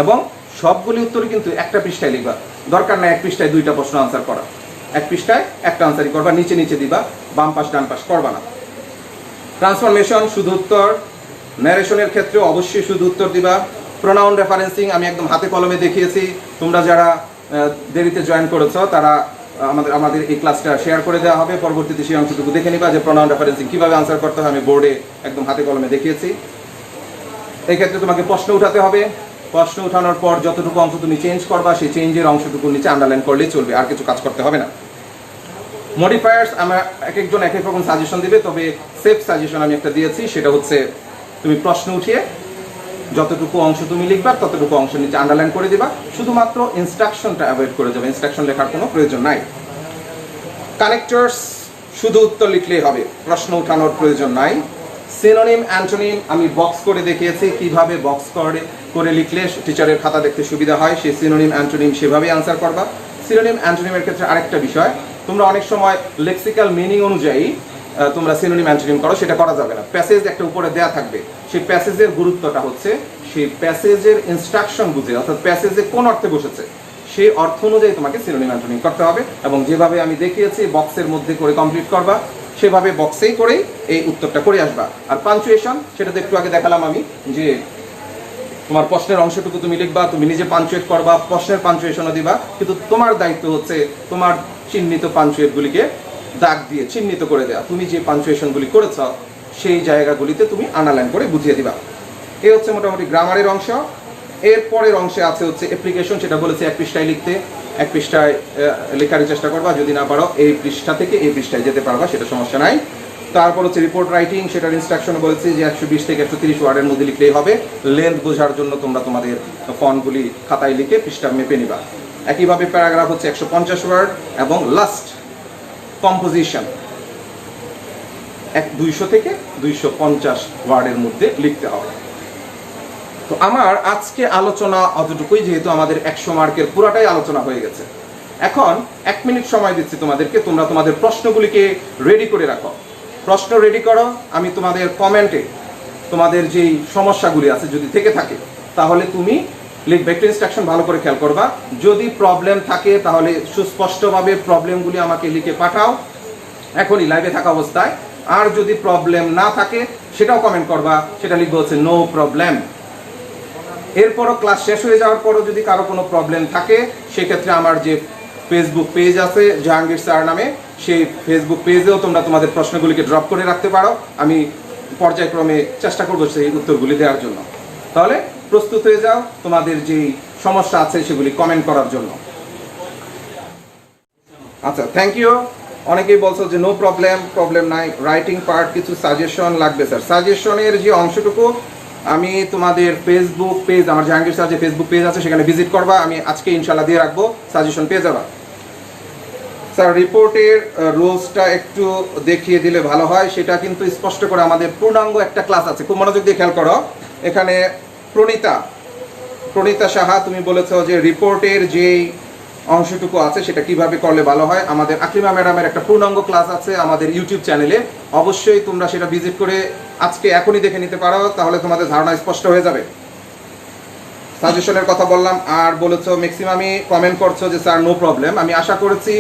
এবং সবগুলি উত্তর কিন্তু একটা পৃষ্ঠায় লিখবা। দরকার নাই 1 পৃষ্ঠায় 2টা প্রশ্ন আনসার করা, 1 পৃষ্ঠায় একটা আনসারই করবা, নিচে নিচে দিবা, বাম পাশ ডান পাশ করবা না। ট্রান্সফরমেশন শুধু উত্তর, ন্যারেশনের ক্ষেত্রেও অবশ্যই শুধু উত্তর দিবা। প্রোনাউন রেফারেন্সিং আমি একদম হাতে কলমে দেখিয়েছি, তোমরা যারা দেরিতে জয়েন করেছো তারা আমাদের এই ক্লাসটা শেয়ার করে দেওয়া হবে, পরবর্তীতে সেই অংশটুকু দেখে নিবা যে প্রোনাউন রেফারেন্সিং কীভাবে আনসার করতে হয়, আমি বোর্ডে একদম হাতে কলমে দেখিয়েছি। এই ক্ষেত্রে তোমাকে প্রশ্ন উঠাতে হবে, প্রশ্ন উঠানোর পর যতটুকু অংশ তুমি চেঞ্জ করবা সেই চেঞ্জের অংশটুকু নিচে আন্ডারলাইন করলেই চলবে, আর কিছু কাজ করতে হবে না। মডিফায়ার্স আমার এক একজন এক এক রকম সাজেশন দিবে, তবে সেফ সাজেশন আমি একটা দিয়েছি, সেটা হচ্ছে তুমি প্রশ্ন উঠিয়ে যতটুকু অংশ তুমি লিখবা ততটুকু অংশ নিচে আন্ডারলাইন করে দিবা, শুধুমাত্র ইনস্ট্রাকশনটা অ্যাভয়েড করে যাবে, ইনস্ট্রাকশন লেখার কোনো প্রয়োজন নাই। কানেক্টরস শুধু উত্তর লিখলেই হবে, প্রশ্ন উঠানোর প্রয়োজন নাই। সিনোনিম অ্যান্টোনিম আমি বক্স করে দেখিয়েছি, কিভাবে বক্স করে লিখলে টিচারের খাতা দেখতে সুবিধা হয়, সেই সিনোনিম অ্যান্টোনিম সেভাবেই আনসার করবা। সিনোনিম অ্যান্টোনিমের ক্ষেত্রে আরেকটা বিষয়, তোমরা অনেক সময় লেক্সিক্যাল মিনিং অনুযায়ী তোমরা সিনোনিম অ্যান্টোনিম করো, সেটা করা যাবে না। প্যাসেজ একটা উপরে দেয়া থাকবে, সেই প্যাসেজের গুরুত্বটা হচ্ছে সেই প্যাসেজের ইনস্ট্রাকশন বুঝে, অর্থাৎ প্যাসেজে কোন অর্থে বসেছে সেই অর্থ অনুযায়ী তোমাকে সিনোনিম অ্যান্টোনিম করতে হবে, এবং যেভাবে আমি দেখিয়েছি বক্সের মধ্যে করে কমপ্লিট করবা, সেভাবে বক্সেই করেই এই উত্তরটা করে আসবা। আর পাঞ্চুয়েশন, সেটা তো একটু আগে দেখালাম আমি, যে তোমার প্রশ্নের অংশটুকু তুমি লিখবা, তুমি নিজে পাঞ্চুয়েট করবা, প্রশ্নের পাঞ্চুয়েশনও দিবা, কিন্তু তোমার দায়িত্ব হচ্ছে তোমার চিহ্নিত পাঞ্চুয়েটগুলিকে দাগ দিয়ে চিহ্নিত করে দেওয়া। তুমি যে পাঞ্চুয়েশনগুলি করেছ সেই জায়গাগুলিতে তুমি আন্ডারলাইন করে বুঝিয়ে দিবা। এই হচ্ছে মোটামুটি গ্রামারের অংশ। এর পরের অংশে আছে হচ্ছে অ্যাপ্লিকেশন, সেটা বলেছে 1 পৃষ্ঠায় লিখতে। 1 পৃষ্ঠায় লেখার চেষ্টা করবা, যদি না পারো এই পৃষ্ঠা থেকে এই পৃষ্ঠায় যেতে পারবা, সেটা সমস্যা নাই। তারপর হচ্ছে রিপোর্ট রাইটিং, সেটার ইনস্ট্রাকশন বলেছি যে 120 থেকে 130 ওয়ার্ডের মধ্যে লিখলেই হবে। লেন্থ বোঝার জন্য তোমরা তোমাদের ফন্টগুলি খাতায় লিখে পৃষ্ঠা মেপে নিবা। একইভাবে প্যারাগ্রাফ হচ্ছে 150 ওয়ার্ড, এবং লাস্ট কম্পোজিশন 200 থেকে 250 ওয়ার্ডের মধ্যে লিখতে হবে। তো আমার আজকে আলোচনা অতটুকুই, যেহেতু আমাদের 100 মার্কের পুরাটাই আলোচনা হয়ে গেছে। এখন 1 মিনিট সময় দিচ্ছি তোমাদেরকে, তোমরা তোমাদের প্রশ্নগুলিকে রেডি করে রাখো। প্রশ্ন রেডি করো, আমি তোমাদের কমেন্টে তোমাদের যেই সমস্যাগুলি আছে যদি থেকে থাকে তাহলে তুমি লিখবে। একটু ইনস্ট্রাকশন ভালো করে খেয়াল করবা, যদি প্রবলেম থাকে তাহলে সুস্পষ্টভাবে প্রবলেমগুলি আমাকে লিখে পাঠাও এখনই লাইভে থাকা অবস্থায়। আর যদি প্রবলেম না থাকে সেটাও কমেন্ট করবা, সেটা লিখবে হচ্ছে নো প্রবলেম। এরপরও ক্লাস শেষ হয়ে যাওয়ার পরও যদি কারো কোনো প্রবলেম থাকে, সেক্ষেত্রে আমার যে ফেসবুক পেজ আছে জাহাঙ্গীর স্যার নামে, সেই ফেসবুক পেজেও তোমরা তোমাদের প্রশ্নগুলিকে ড্রপ করে রাখতে পারো। আমি পর্যায়ক্রমে চেষ্টা করবো সেই উত্তরগুলি দেওয়ার জন্য। তাহলে প্রস্তুত হয়ে যাও তোমাদের যেই সমস্যা আছে সেগুলি কমেন্ট করার জন্য। আচ্ছা, থ্যাংক ইউ। অনেকেই বলছো যে নো প্রবলেম, প্রবলেম নাই। রাইটিং পার্ট কিছু সাজেশন লাগবে স্যার। সাজেশনের যে অংশটুকু আমি তোমাদের ফেসবুক পেজ, আমার জাহাঙ্গীর স্যার যে ফেসবুক পেজ আছে সেখানে ভিজিট করবা, আমি আজকে ইনশাল্লাহ দিয়ে রাখবো, সাজেশন পেয়ে যাবা। স্যার রিপোর্টের রুলসটা একটু দেখিয়ে দিলে ভালো হয়, সেটা কিন্তু স্পষ্ট করে আমাদের পূর্ণাঙ্গ একটা ক্লাস আছে, খুব মনোযোগ দিয়ে খেয়াল করো। এখানে প্রণীতা সাহা তুমি বলেছো যে রিপোর্টের যেই অংশটুকু আছে সেটা কিভাবে করলে ভালো হয়। আমাদের আকলিমা ম্যাডামের একটা পূর্ণাঙ্গ ক্লাস আছে আমাদের ইউটিউব চ্যানেলে, অবশ্যই তোমরা সেটা ভিজিট করে আজকে এখনই দেখে নিতে পারো, তাহলে তোমাদের ধারণা স্পষ্ট হয়ে যাবে। সাজেশনের কথা বললাম, আর বলেছো ম্যাক্সিমামই কমেন্ট করছো যে স্যার নো প্রবলেম। আমি আশা করেছি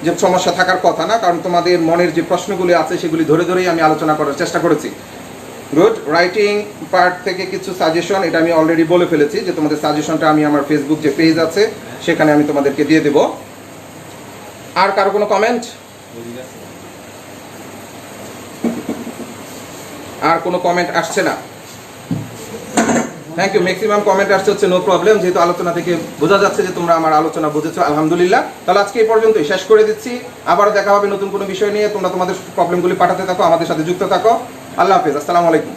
যে সমস্যা থাকার কথা না, কারণ তোমাদের মনের যে প্রশ্নগুলি আছে সেগুলি ধরে ধরেই আমি আলোচনা করার চেষ্টা করেছি। গুড। রাইটিং পার্ট থেকে কিছু সাজেশন, এটা আমি অলরেডি বলে ফেলেছি যে তোমাদের সাজেশনটা আমি আমার ফেসবুক যে পেজ আছে সেখানে আমি তোমাদেরকে দিয়ে দেব। আর কারো কোনো কমেন্ট? আর কোনো কমেন্ট আসছে না? Thank you. ম্যাক্সিমাম কমেন্ট আসছে হচ্ছে নো প্রবলেম, যেহেতু আলোচনা থেকে বোঝা যাচ্ছে যে তোমরা আমার আলোচনা বুঝেছো, আলহামদুলিল্লাহ। তাহলে আজকে এই পর্যন্তই শেষ করে দিচ্ছি, আবারও দেখা হবে নতুন কোনো বিষয় নিয়ে। তোমরা তোমাদের প্রবলেমগুলি পাঠাতে থাকো, আমাদের সাথে যুক্ত থাকো। আল্লাহ হাফেজ, আসসালামু আলাইকুম।